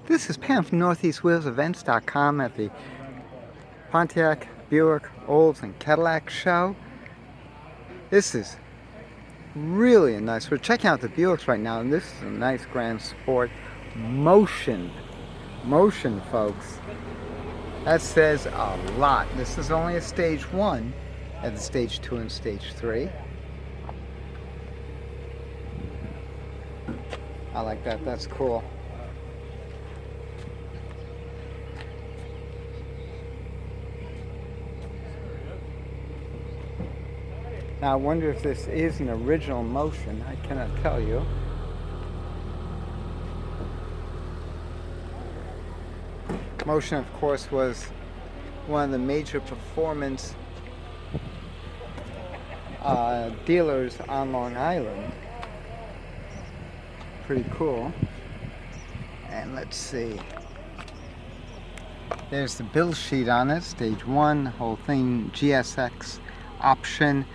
This is Pam from NortheastWheelsEvents.com at the Pontiac, Buick, Olds, and Cadillac show. This is really nice. We're checking out the Buicks right now, and this is a nice Grand Sport Motion, folks. That says a lot. This is only a stage 1 at the stage 2 and stage 3. I like that. That's cool. Now I wonder if this is an original Motion. I cannot tell you. Motion, of course, was one of the major performance dealers on Long Island. Pretty cool. And let's see. There's the build sheet on it. Stage 1, whole thing, GSX option.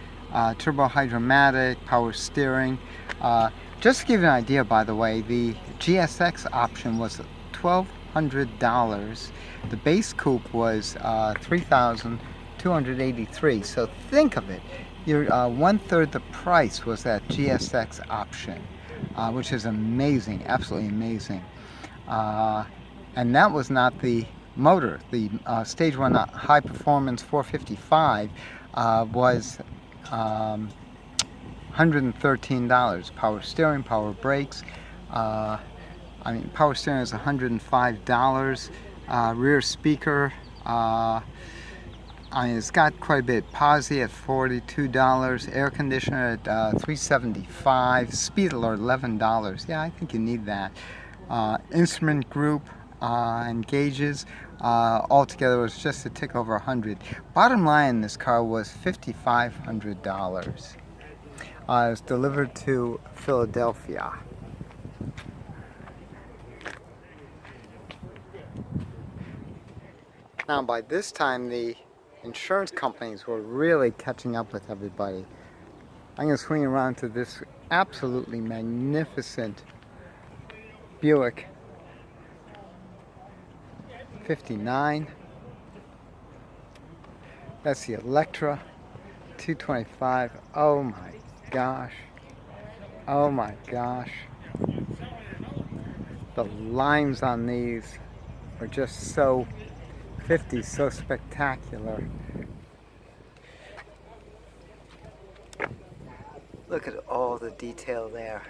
Turbo Hydromatic, power steering. Just to give you an idea, by the way, the GSX option was $1,200. The base coupe was $3,283. So think of it. Your 1/3 the price was that GSX option, which is amazing, absolutely amazing. And that was not the motor. The stage 1 high performance 455 was $113. Power steering, power brakes. Power steering is $105. Rear speaker. It's got quite a bit. Posi at $42. Air conditioner at $375. Speed alert $11. Yeah, I think you need that. Instrument group and gauges. Altogether was just a tick over 100. Bottom line in this car was $5,500. It was delivered to Philadelphia. Now by this time the insurance companies were really catching up with everybody. I'm going to swing around to this absolutely magnificent Buick 59. That's the Electra 225. Oh my gosh. Oh my gosh. The lines on these are just so 50, so spectacular. Look at all the detail there.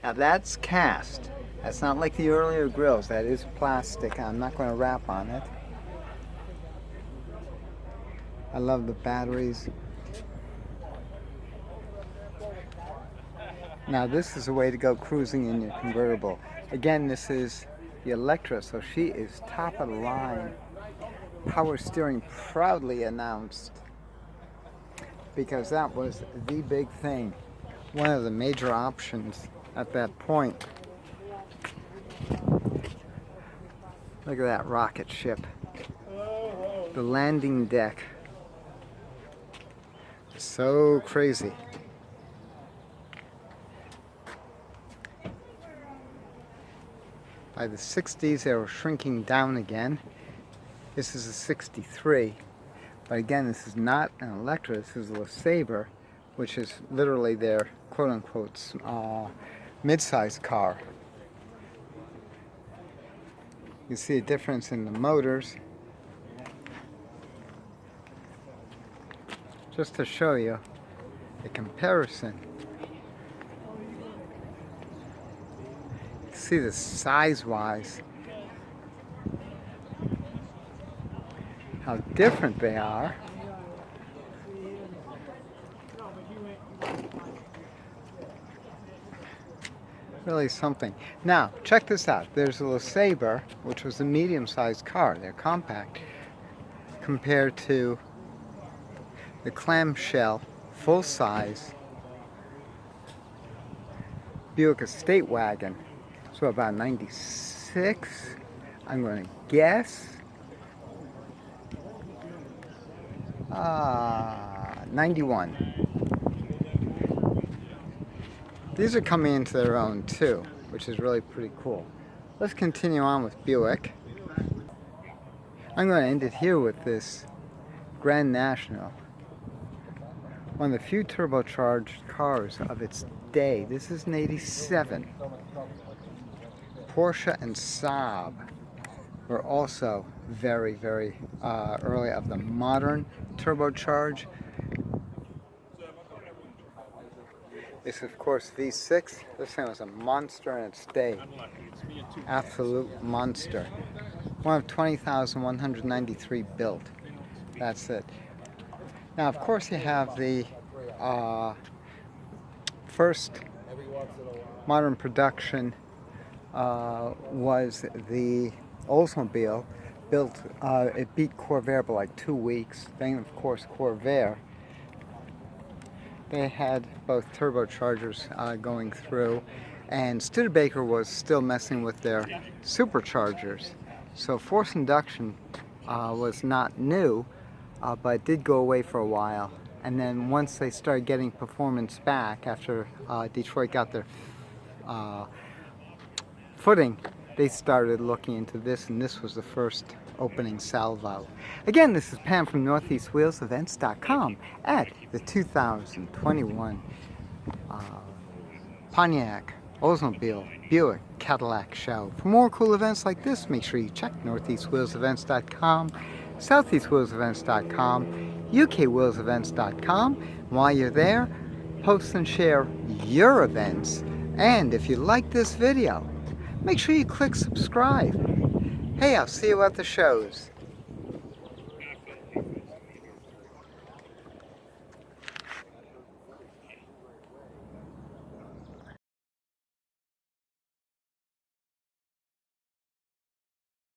Now that's cast. That's not like the earlier grills. That is plastic. I'm not going to wrap on it. I love the batteries. Now this is a way to go cruising in your convertible. Again, this is the Electra, so she is top of the line. Power steering proudly announced, because that was the big thing. One of the major options at that point. Look at that rocket ship. The landing deck. So crazy. By the 60s, they were shrinking down again. This is a 63. But again, this is not an Electra. This is a LeSabre, which is literally their quote-unquote mid-sized car. You see a difference in the motors. Just to show you the comparison. See the size-wise, how different they are. Really something. Now, check this out. There's a LeSabre, which was a medium-sized car. They're compact compared to the clamshell, full-size Buick Estate Wagon. So about 96, I'm going to guess. 91. These are coming into their own too. which is really pretty cool. Let's continue on with Buick. I'm going to end it here with this Grand National. One of the few turbocharged cars of its day. This is an 87. Porsche and Saab were also very, very early of the modern turbocharge. This is, of course, V6. This thing was a monster in its day. Absolute monster. One of 20,193 built. That's it. Now, of course, you have the first modern production was the Oldsmobile. Built, it beat Corvair by like 2 weeks. Then, of course, Corvair. They had both turbochargers going through, and Studebaker was still messing with their superchargers. So forced induction was not new, but it did go away for a while. And then once they started getting performance back after Detroit got their footing, they started looking into this, and this was the first opening salvo. Again, this is Pam from NortheastWheelsEvents.com at the 2021 Pontiac, Oldsmobile, Buick, Cadillac show. For more cool events like this, make sure you check NortheastWheelsEvents.com, SoutheastWheelsEvents.com, UKWheelsEvents.com. While you're there, post and share your events. And if you like this video, make sure you click subscribe. Hey, I'll see you at the shows.